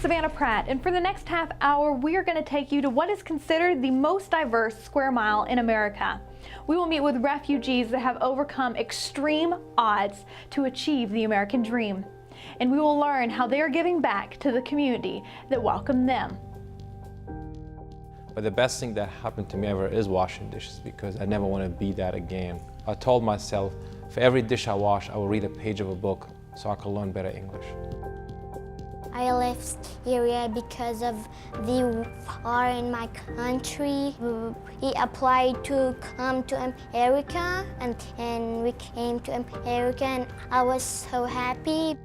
Savannah Pratt, and for the next half hour, we are going to take you to what is considered the most diverse square mile in America. We will meet with refugees that have overcome extreme odds to achieve the American dream. And we will learn how they are giving back to the community that welcomed them. But the best thing that happened to me ever is washing dishes, because I never want to be that again. I told myself, for every dish I wash, I will read a page of a book so I can learn better English. I left Syria because of the war in my country. We applied to come to America, and we came to America, and I was so happy.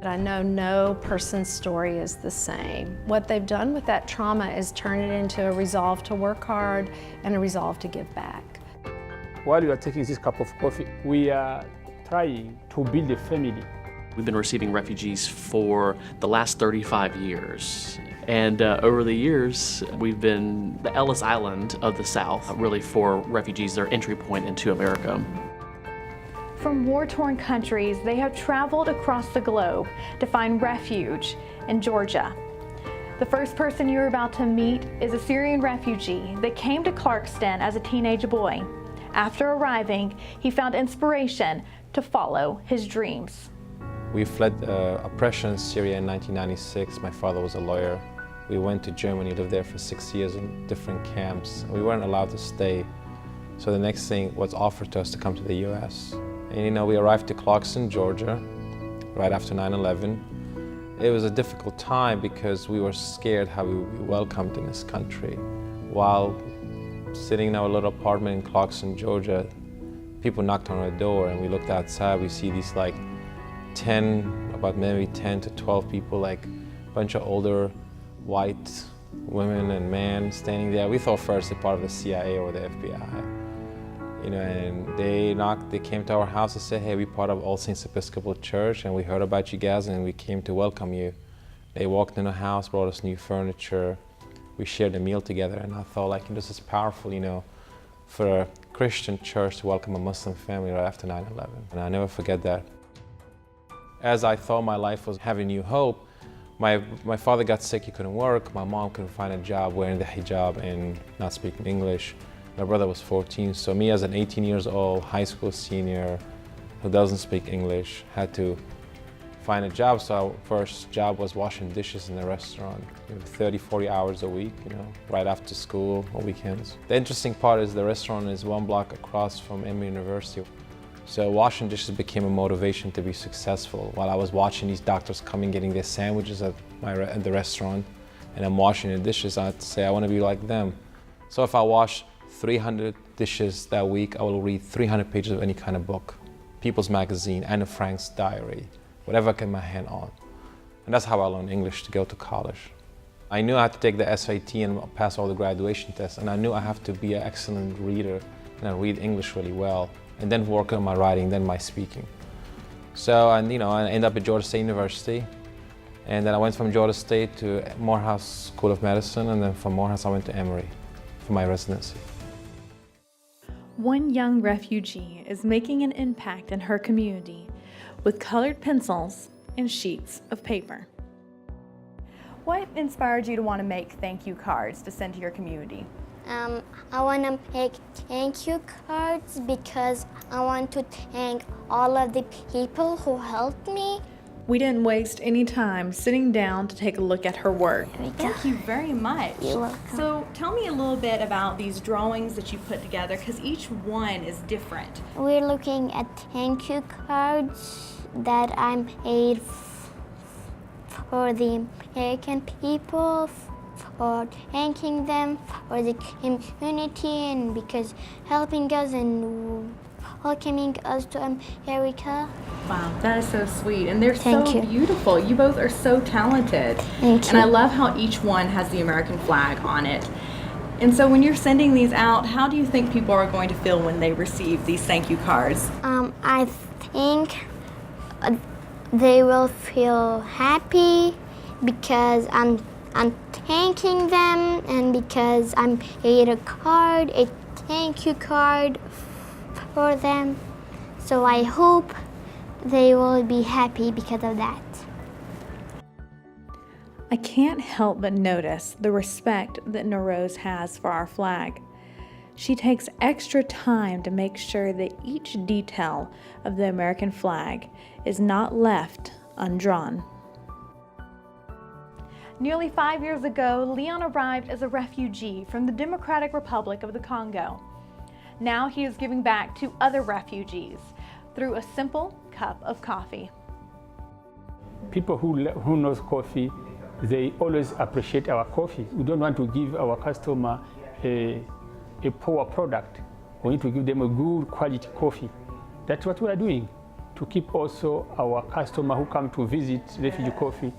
I know no person's story is the same. What they've done with that trauma is turn it into a resolve to work hard and a resolve to give back. While we are taking this cup of coffee, we are trying to build a family. We've been receiving refugees for the last 35 years. And over the years, we've been the Ellis Island of the South, really for refugees, their entry point into America. From war-torn countries, they have traveled across the globe to find refuge in Georgia. The first person you're about to meet is a Syrian refugee that came to Clarkston as a teenage boy. After arriving, he found inspiration to follow his dreams. We fled oppression in Syria in 1996. My father was a lawyer. We went to Germany, lived there for 6 years in different camps. We weren't allowed to stay. So the next thing was offered to us to come to the US. And you know, we arrived to Clarkston, Georgia, right after 9/11. It was a difficult time because we were scared how we would be welcomed in this country. While sitting in our little apartment in Clarkston, Georgia, people knocked on our door and we looked outside. We see these like about maybe 10 to 12 people, like a bunch of older white women and men standing there. We thought first they're part of the CIA or the FBI. You know, and they came to our house and said, hey, we're part of All Saints Episcopal Church and we heard about you guys and we came to welcome you. They walked in the house, brought us new furniture. We shared a meal together, and I thought, like, this is powerful, you know, for a Christian church to welcome a Muslim family right after 9/11. And I never forget that. As I thought my life was having new hope, my father got sick, he couldn't work. My mom couldn't find a job wearing the hijab and not speaking English. My brother was 14, so me as an 18 years old, high school senior who doesn't speak English, had to find a job. So our first job was washing dishes in a restaurant, 30, 40 hours a week, you know, right after school or weekends. The interesting part is the restaurant is 1 block across from Emory University. So washing dishes became a motivation to be successful. While I was watching these doctors coming getting their sandwiches at the restaurant, and I'm washing the dishes, I'd say I want to be like them. So if I wash 300 dishes that week, I will read 300 pages of any kind of book, People's Magazine, Anne Frank's diary, whatever I get my hand on. And that's how I learned English to go to college. I knew I had to take the SAT and pass all the graduation tests, and I knew I have to be an excellent reader and I read English really well, and then work on my writing, then my speaking. So, and you know, I ended up at Georgia State University, and then I went from Georgia State to Morehouse School of Medicine, and then from Morehouse I went to Emory for my residency. One young refugee is making an impact in her community with colored pencils and sheets of paper. What inspired you to want to make thank you cards to send to your community? I want to make thank you cards because I want to thank all of the people who helped me. We didn't waste any time sitting down to take a look at her work. Thank you very much. You're welcome. So tell me a little bit about these drawings that you put together, because each one is different. We're looking at thank you cards that I made for the American people, for thanking them, for the community, and because helping us and welcoming us to America. Wow, that is so sweet, and they're Thank so you. beautiful. You both are so talented. Thank And you. I love how each one has the American flag on it. And so when you're sending these out, how do you think people are going to feel when they receive these thank you cards? I think they will feel happy because I'm thanking them, and because I made a card, a thank you card for them. So I hope they will be happy because of that. I can't help but notice the respect that Nawroz has for our flag. She takes extra time to make sure that each detail of the American flag is not left undrawn. Nearly 5 years ago, Leon arrived as a refugee from the Democratic Republic of the Congo. Now he is giving back to other refugees through a simple cup of coffee. People who knows coffee, they always appreciate our coffee. We don't want to give our customer a poor product. We need to give them a good quality coffee. That's what we are doing, to keep also our customer who come to visit Refuge Coffee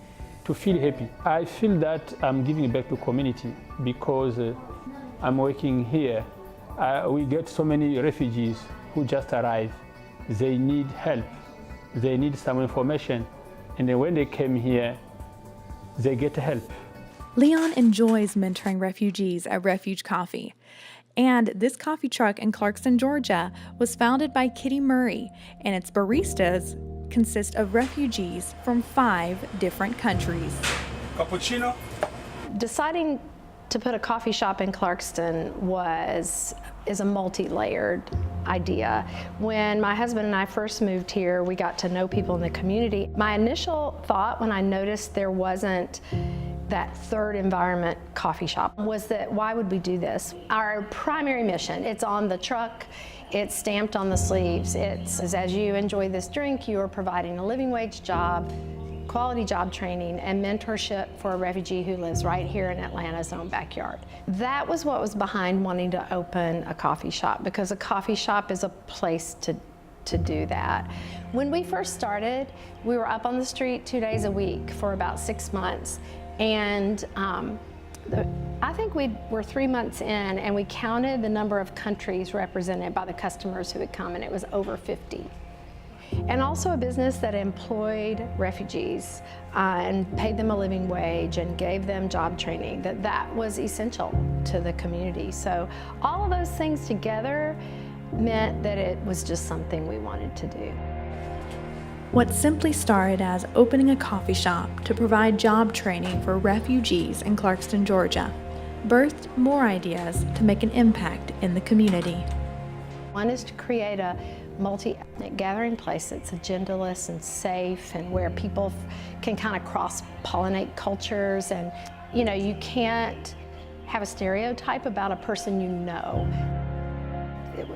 to feel happy. I feel that I'm giving back to community because I'm working here. We get so many refugees who just arrived. They need help. They need some information. And then when they came here, they get help. Leon enjoys mentoring refugees at Refuge Coffee. And this coffee truck in Clarkston, Georgia was founded by Kitty Murray, and its baristas consist of refugees from 5 different countries. Cappuccino? Deciding to put a coffee shop in Clarkston is a multi-layered idea. When my husband and I first moved here, we got to know people in the community. My initial thought when I noticed there wasn't that third environment coffee shop was that why would we do this? Our primary mission, it's on the truck, it's stamped on the sleeves. It's as you enjoy this drink, you are providing a living wage job, quality job training, and mentorship for a refugee who lives right here in Atlanta's own backyard. That was what was behind wanting to open a coffee shop, because a coffee shop is a place to do that. When we first started, we were up on the street 2 days a week for about 6 months. And I think we were 3 months in, and we counted the number of countries represented by the customers who had come, and it was over 50. And also a business that employed refugees and paid them a living wage and gave them job training, that was essential to the community. So all of those things together meant that it was just something we wanted to do. What simply started as opening a coffee shop to provide job training for refugees in Clarkston, Georgia, birthed more ideas to make an impact in the community. One is to create a multi-ethnic gathering place that's agendaless and safe, and where people can kind of cross-pollinate cultures, and you can't have a stereotype about a person you know.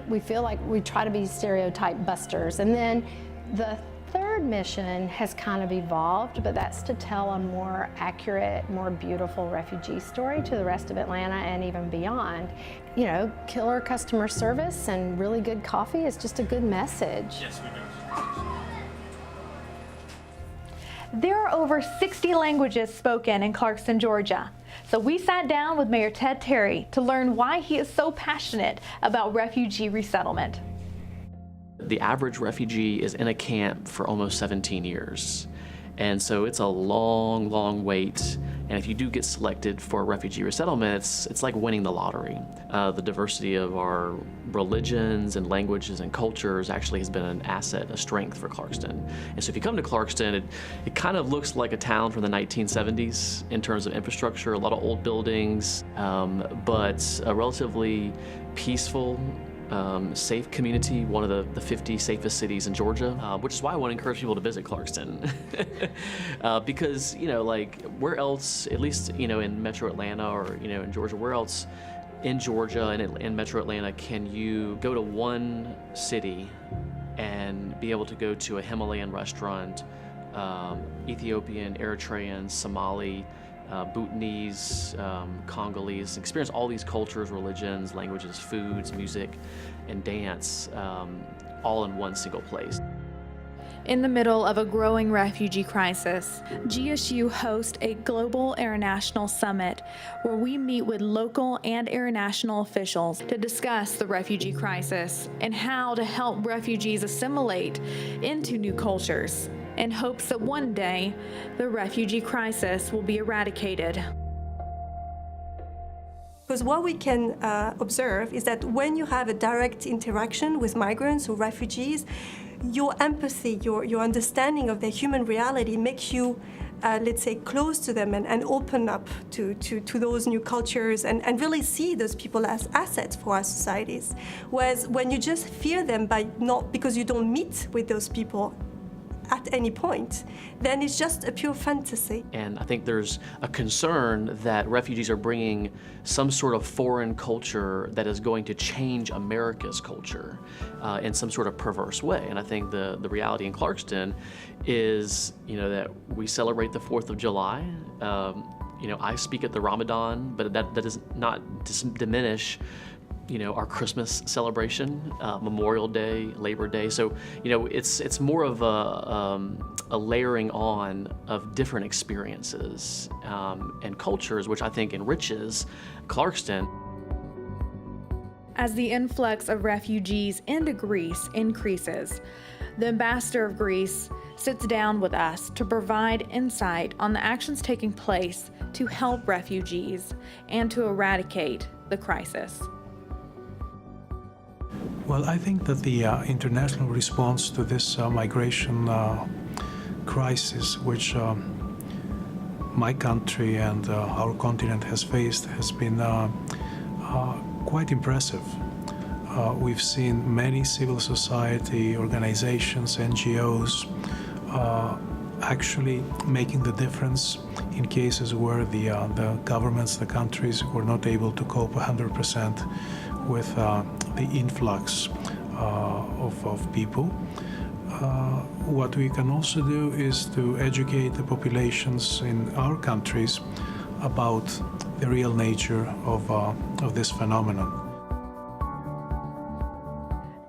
We feel like we try to be stereotype busters. And then the third mission has kind of evolved, but that's to tell a more accurate, more beautiful refugee story to the rest of Atlanta and even beyond. Killer customer service and really good coffee is just a good message. Yes, we do. There are over 60 languages spoken in Clarkston, Georgia. So we sat down with Mayor Ted Terry to learn why he is so passionate about refugee resettlement. The average refugee is in a camp for almost 17 years. And so it's a long, long wait. And if you do get selected for a refugee resettlement, it's like winning the lottery. The diversity of our religions and languages and cultures actually has been an asset, a strength for Clarkston. And so if you come to Clarkston, it kind of looks like a town from the 1970s in terms of infrastructure, a lot of old buildings, but a relatively peaceful, safe community, one of the 50 safest cities in Georgia, which is why I want to encourage people to visit Clarkston. Because, where else, at least, in Metro Atlanta or, in Georgia, where else in Georgia and in Metro Atlanta can you go to one city and be able to go to a Himalayan restaurant, Ethiopian, Eritrean, Somali, Bhutanese, Congolese, experience all these cultures, religions, languages, foods, music, and dance, all in one single place. In the middle of a growing refugee crisis, GSU hosts a global international summit where we meet with local and international officials to discuss the refugee crisis and how to help refugees assimilate into new cultures, in hopes that one day the refugee crisis will be eradicated. Because what we can observe is that when you have a direct interaction with migrants or refugees, your empathy, your understanding of their human reality makes you let's say, close to them and open up to those new cultures and really see those people as assets for our societies. Whereas when you just fear them because you don't meet with those people at any point, then it's just a pure fantasy. And I think there's a concern that refugees are bringing some sort of foreign culture that is going to change America's culture in some sort of perverse way. And I think the reality in Clarkston is, that we celebrate the 4th of July. I speak at the Ramadan, but that does not diminish our Christmas celebration, Memorial Day, Labor Day. So, it's more of a layering on of different experiences and cultures, which I think enriches Clarkston. As the influx of refugees into Greece increases, the ambassador of Greece sits down with us to provide insight on the actions taking place to help refugees and to eradicate the crisis. Well, I think that the international response to this migration crisis, which my country and our continent has faced, has been quite impressive. We've seen many civil society organizations, NGOs, actually making the difference in cases where the governments, the countries were not able to cope 100% with the influx of people. What we can also do is to educate the populations in our countries about the real nature of this phenomenon.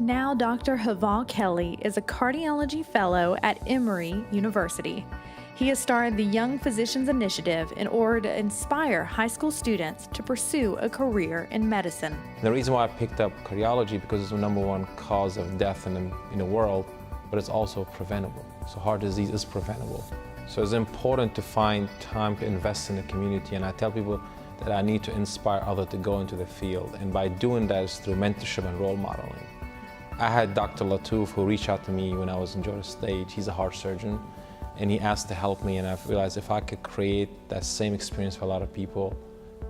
Now Dr. Heval Kelli is a cardiology fellow at Emory University. He has started the Young Physicians Initiative in order to inspire high school students to pursue a career in medicine. The reason why I picked up cardiology because it's the #1 cause of death in the world, but it's also preventable. So heart disease is preventable. So it's important to find time to invest in the community, and I tell people that I need to inspire others to go into the field, and by doing that is through mentorship and role modeling. I had Dr. Latouf who reached out to me when I was in Georgia State. He's a heart surgeon, and he asked to help me, and I've realized if I could create that same experience for a lot of people,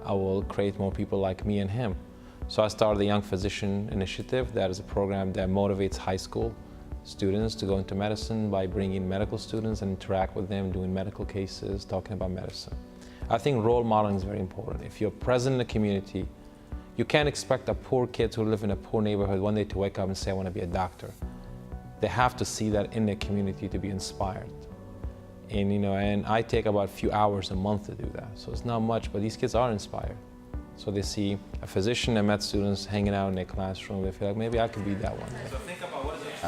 I will create more people like me and him. So I started the Young Physician Initiative. That is a program that motivates high school students to go into medicine by bringing medical students and interact with them, doing medical cases, talking about medicine. I think role modeling is very important. If you're present in the community, you can't expect a poor kids who live in a poor neighborhood one day to wake up and say, I want to be a doctor. They have to see that in their community to be inspired. And I take about a few hours a month to do that. So it's not much, but these kids are inspired. So they see a physician and med students hanging out in their classroom. They feel like maybe I could be that one day.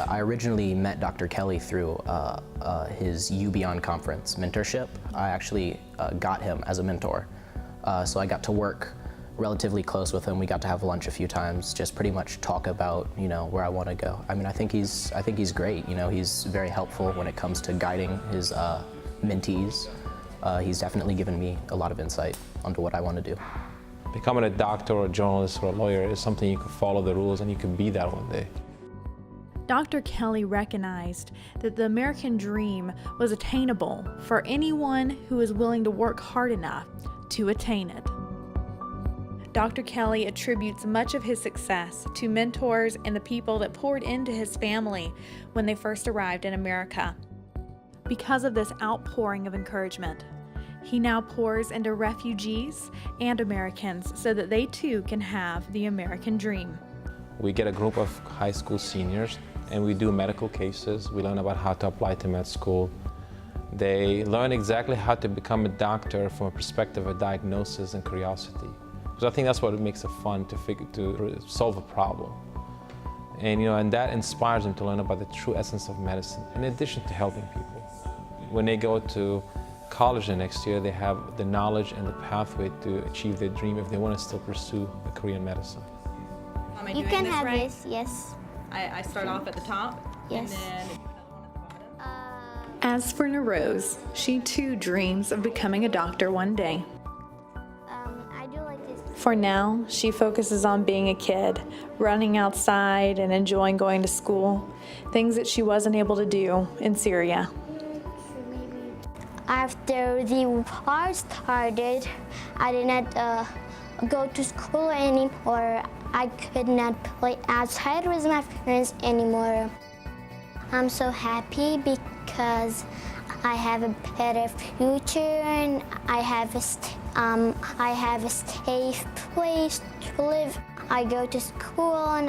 I originally met Dr. Kelli through his U Beyond conference mentorship. I actually got him as a mentor. So I got to work relatively close with him. We got to have lunch a few times, just pretty much talk about, where I want to go. I mean, I think he's great. He's very helpful when it comes to guiding his mentees. He's definitely given me a lot of insight onto what I want to do. Becoming a doctor or a journalist or a lawyer is something you can follow the rules and you can be that one day. Dr. Kelli recognized that the American dream was attainable for anyone who is willing to work hard enough to attain it. Dr. Kelli attributes much of his success to mentors and the people that poured into his family when they first arrived in America. Because of this outpouring of encouragement, he now pours into refugees and Americans so that they too can have the American dream. We get a group of high school seniors and we do medical cases. We learn about how to apply to med school. They learn exactly how to become a doctor from a perspective of diagnosis and curiosity. Because I think that's what makes it fun to solve a problem. And that inspires them to learn about the true essence of medicine, in addition to helping people. When they go to college the next year, they have the knowledge and the pathway to achieve their dream if they want to still pursue a career in medicine. Am I doing this have right? This, yes. I start off at the top? Yes. And then as for Nawroz, she too dreams of becoming a doctor one day. I do like this. For now, she focuses on being a kid, running outside and enjoying going to school, things that she wasn't able to do in Syria. After the war started, I did not go to school anymore. I could not play outside with my friends anymore. I'm so happy because I have a better future and I have a safe place to live. I go to school and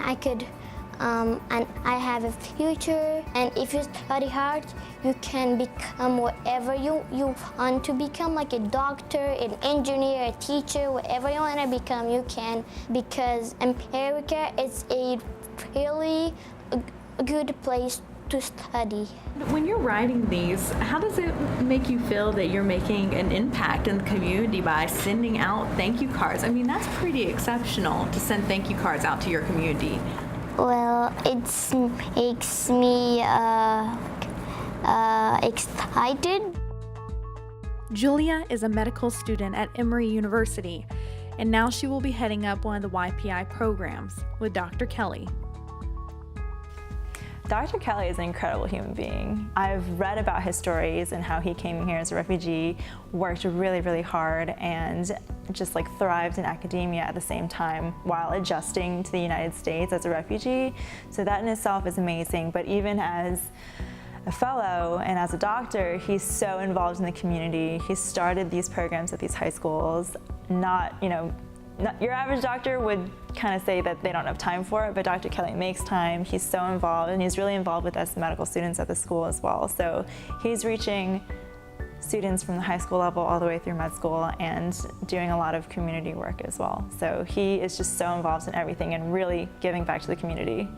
and I have a future. And if you study hard, you can become whatever you want to become, like a doctor, an engineer, a teacher, whatever you want to become, you can. Because America is a really good place to study. When you're writing these, how does it make you feel that you're making an impact in the community by sending out thank you cards? I mean, that's pretty exceptional to send thank you cards out to your community. Well, it makes me excited. Julia is a medical student at Emory University, and now she will be heading up one of the YPI programs with Dr. Kelli. Dr. Kelli is an incredible human being. I've read about his stories and how he came here as a refugee, worked really, really hard, and just like thrived in academia at the same time while adjusting to the United States as a refugee. So that in itself is amazing. But even as a fellow and as a doctor, he's so involved in the community. He started these programs at these high schools. Your average doctor would kind of say that they don't have time for it, but Dr. Kelli makes time. He's so involved, and he's really involved with us medical students at the school as well. So he's reaching students from the high school level all the way through med school and doing a lot of community work as well. So he is just so involved in everything and really giving back to the community.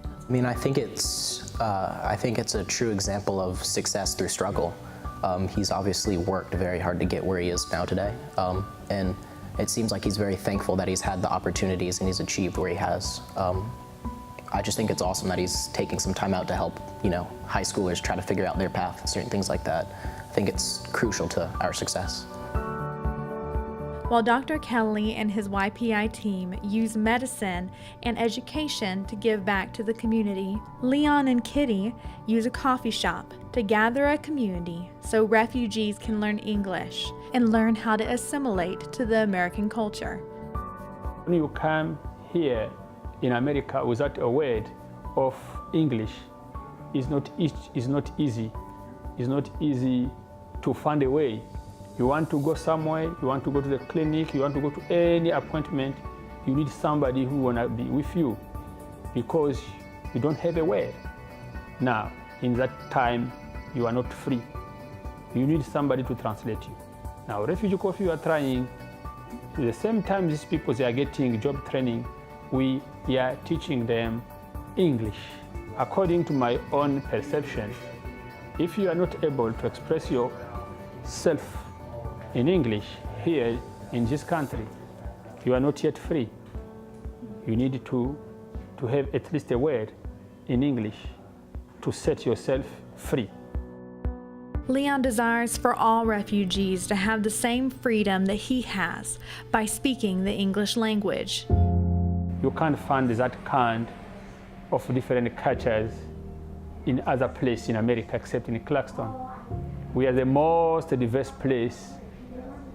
I mean, I think it's a true example of success through struggle. He's obviously worked very hard to get where he is now today, and it seems like he's very thankful that he's had the opportunities and he's achieved where he has. I just think it's awesome that he's taking some time out to help, high schoolers try to figure out their path, certain things like that. I think it's crucial to our success. While Dr. Kelli and his YPI team use medicine and education to give back to the community, Leon and Kitty use a coffee shop to gather a community so refugees can learn English and learn how to assimilate to the American culture. When you come here in America without a word of English, it's not easy. It's not easy to find a way. You want to go somewhere, you want to go to the clinic, you want to go to any appointment, you need somebody who wanna be with you because you don't have a word. Now, in that time, you are not free. You need somebody to translate you. Now, Refuge Coffee, we are trying, at the same time these people, they are getting job training, we are teaching them English. According to my own perception, if you are not able to express yourself in English here in this country, you are not yet free. You need to have at least a word in English to set yourself free. Leon desires for all refugees to have the same freedom that he has by speaking the English language. You can't find that kind of different cultures in other places in America except in Clarkston. We are the most diverse place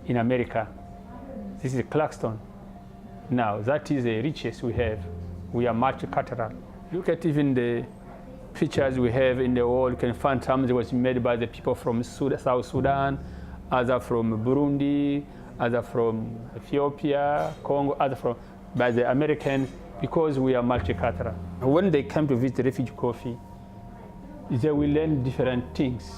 in America. This is Clarkston. Now, that is the richest we have. We are multicultural. Look at even the pictures we have in the wall. You can find some that was made by the people from South Sudan, other from Burundi, other from Ethiopia, Congo, other by the Americans, because we are multicultural. When they come to visit Refuge Coffee, they will learn different things.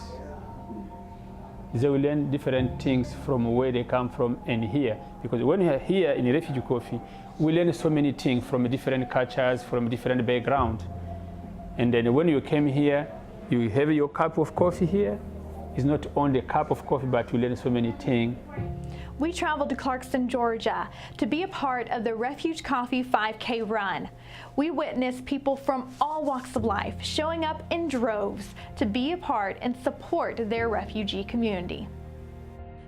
They will learn different things from where they come from and here. Because when we are here in Refuge Coffee, we learn so many things from different cultures, from different backgrounds. And then when you came here, you have your cup of coffee here. It's not only a cup of coffee, but you learn so many things. We traveled to Clarkston, Georgia to be a part of the Refuge Coffee 5K run. We witnessed people from all walks of life showing up in droves to be a part and support their refugee community.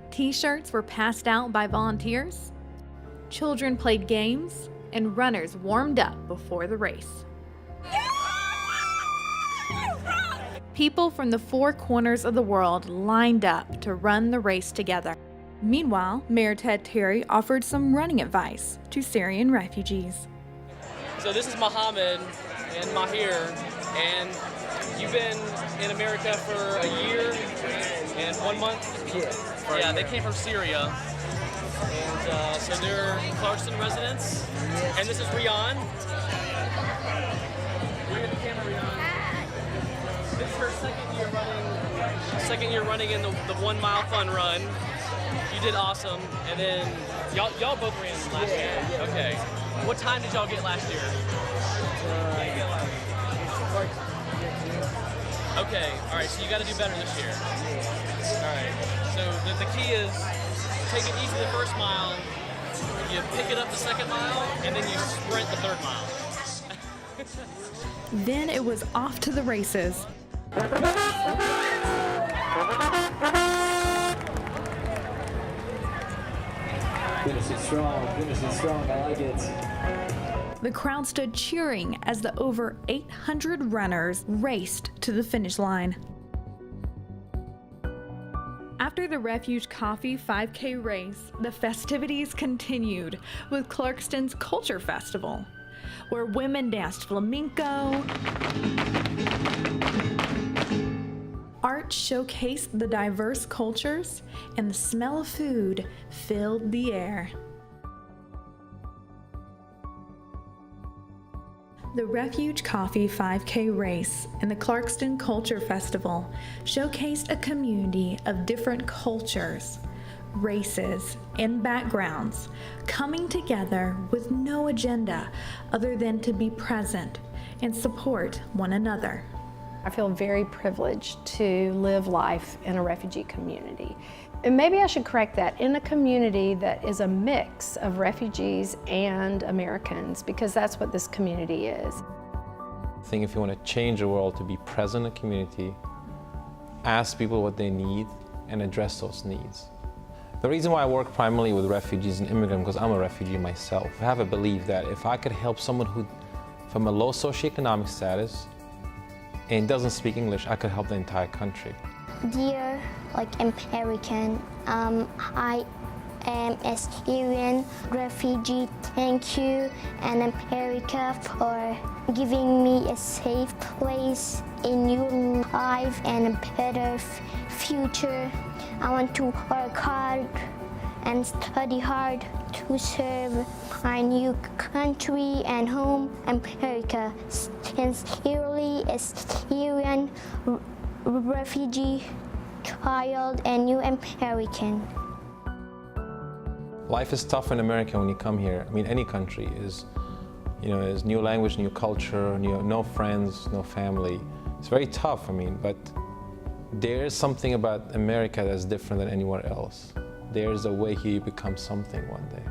T-shirts were passed out by volunteers, children played games, and runners warmed up before the race. People from the four corners of the world lined up to run the race together. Meanwhile, Mayor Ted Terry offered some running advice to Syrian refugees. So this is Mohammed and Mahir, and you've been in America for a year and 1 month? Yeah, they came from Syria. And so they're Clarkston residents. And this is Rian. Wave at the camera, Rian. This is her second year running in the 1 mile fun run. You did awesome. And then y'all both ran last year. Yeah. Okay. What time did y'all get last year? Okay, all right, so you got to do better this year. All right, so the key is take it easy the first mile, you pick it up the second mile, and then you sprint the third mile. Then it was off to the races. Finishing strong, I like it. The crowd stood cheering as the over 800 runners raced to the finish line. After the Refuge Coffee 5K race, the festivities continued with Clarkston's Culture Festival, where women danced flamenco, art showcased the diverse cultures, and the smell of food filled the air. The Refuge Coffee 5K race and the Clarkston Culture Festival showcased a community of different cultures, races, and backgrounds coming together with no agenda other than to be present and support one another. I feel very privileged to live life in a refugee community. And maybe I should correct that, in a community that is a mix of refugees and Americans, because that's what this community is. I think if you want to change the world, to be present in a community, ask people what they need and address those needs. The reason why I work primarily with refugees and immigrants, because I'm a refugee myself, I have a belief that if I could help someone who from a low socioeconomic status and doesn't speak English, I could help the entire country. Dear American, I am a Syrian refugee. Thank you and America for giving me a safe place, a new life and a better future. I want to work hard and study hard to serve my new country and home, America. Sincerely, a Syrian refugee child and new American. Life is tough in America when you come here. I mean, any country is, is new language, new culture, no friends, no family. It's very tough, but there is something about America that's different than anywhere else. There's a way here you become something one day.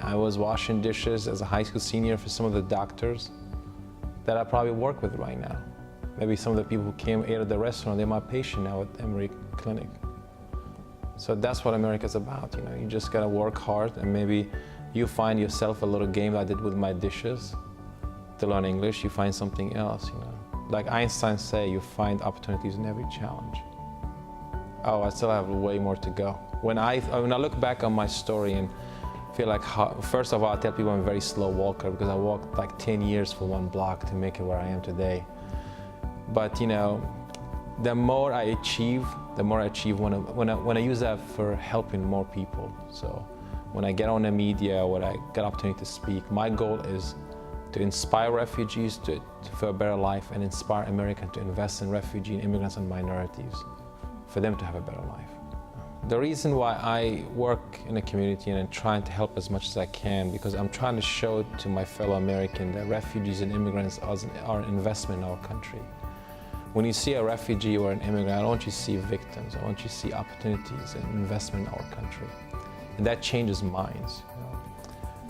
I was washing dishes as a high school senior for some of the doctors that I probably work with right now. Maybe some of the people who came ate at the restaurant, they're my patient now at Emory Clinic. So that's what America's about, You just gotta work hard, and maybe you find yourself a little game like I did with my dishes. To learn English, you find something else, Like Einstein say, you find opportunities in every challenge. Oh, I still have way more to go. When I look back on my story and feel like, first of all, I tell people I'm a very slow walker because I walked like 10 years for one block to make it where I am today. But the more I achieve when I use that for helping more people. So when I get on the media, when I get opportunity to speak, my goal is to inspire refugees for a better life and inspire Americans to invest in refugee and immigrants and minorities for them to have a better life. The reason why I work in a community and I'm trying to help as much as I can, because I'm trying to show to my fellow Americans that refugees and immigrants are an investment in our country. When you see a refugee or an immigrant, I don't want you to see victims. I want you to see opportunities and investment in our country. And that changes minds.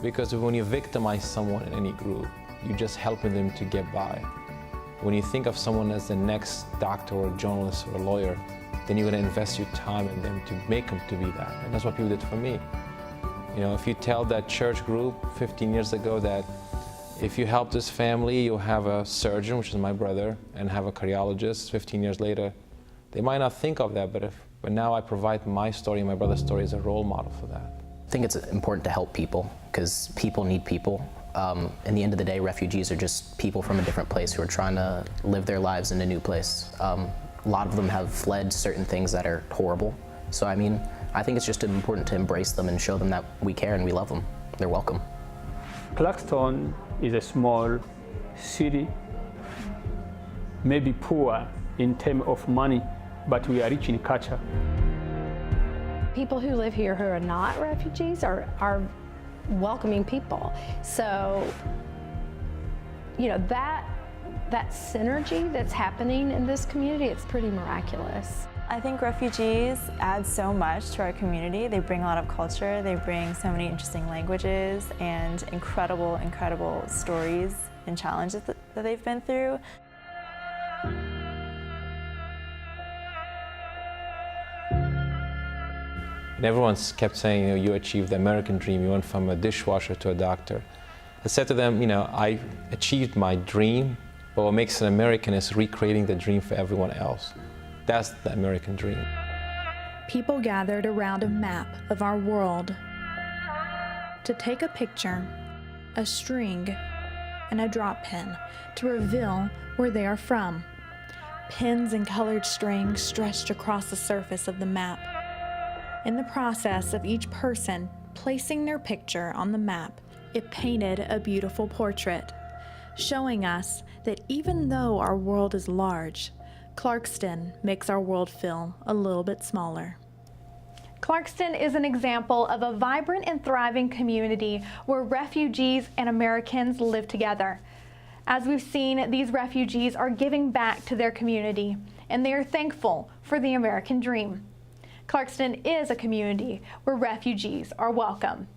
Because when you victimize someone in any group, you're just helping them to get by. When you think of someone as the next doctor or journalist or a lawyer, then you're going to invest your time in them to make them to be that. And that's what people did for me. If you tell that church group 15 years ago that If you help this family, you'll have a surgeon, which is my brother, and have a cardiologist 15 years later. They might not think of that, but now I provide my story and my brother's story as a role model for that. I think it's important to help people because people need people. In the end of the day, refugees are just people from a different place who are trying to live their lives in a new place. A lot of them have fled certain things that are horrible. So I mean, I think it's just important to embrace them and show them that we care and we love them. They're welcome. Clarkston is a small city, maybe poor in terms of money, but we are rich in culture. People who live here who are not refugees are welcoming people. So, you know, that synergy that's happening in this community, it's pretty miraculous. I think refugees add so much to our community. They bring a lot of culture, they bring so many interesting languages and incredible, incredible stories and challenges that they've been through. And everyone's kept saying, you know, you achieved the American dream. You went from a dishwasher to a doctor. I said to them, you know, I achieved my dream, but what makes an American is recreating the dream for everyone else. That's the American dream. People gathered around a map of our world to take a picture, a string, and a drop pin to reveal where they are from. Pins and colored strings stretched across the surface of the map. In the process of each person placing their picture on the map, it painted a beautiful portrait, showing us that even though our world is large, Clarkston makes our world feel a little bit smaller. Clarkston is an example of a vibrant and thriving community where refugees and Americans live together. As we've seen, these refugees are giving back to their community, and they are thankful for the American dream. Clarkston is a community where refugees are welcome.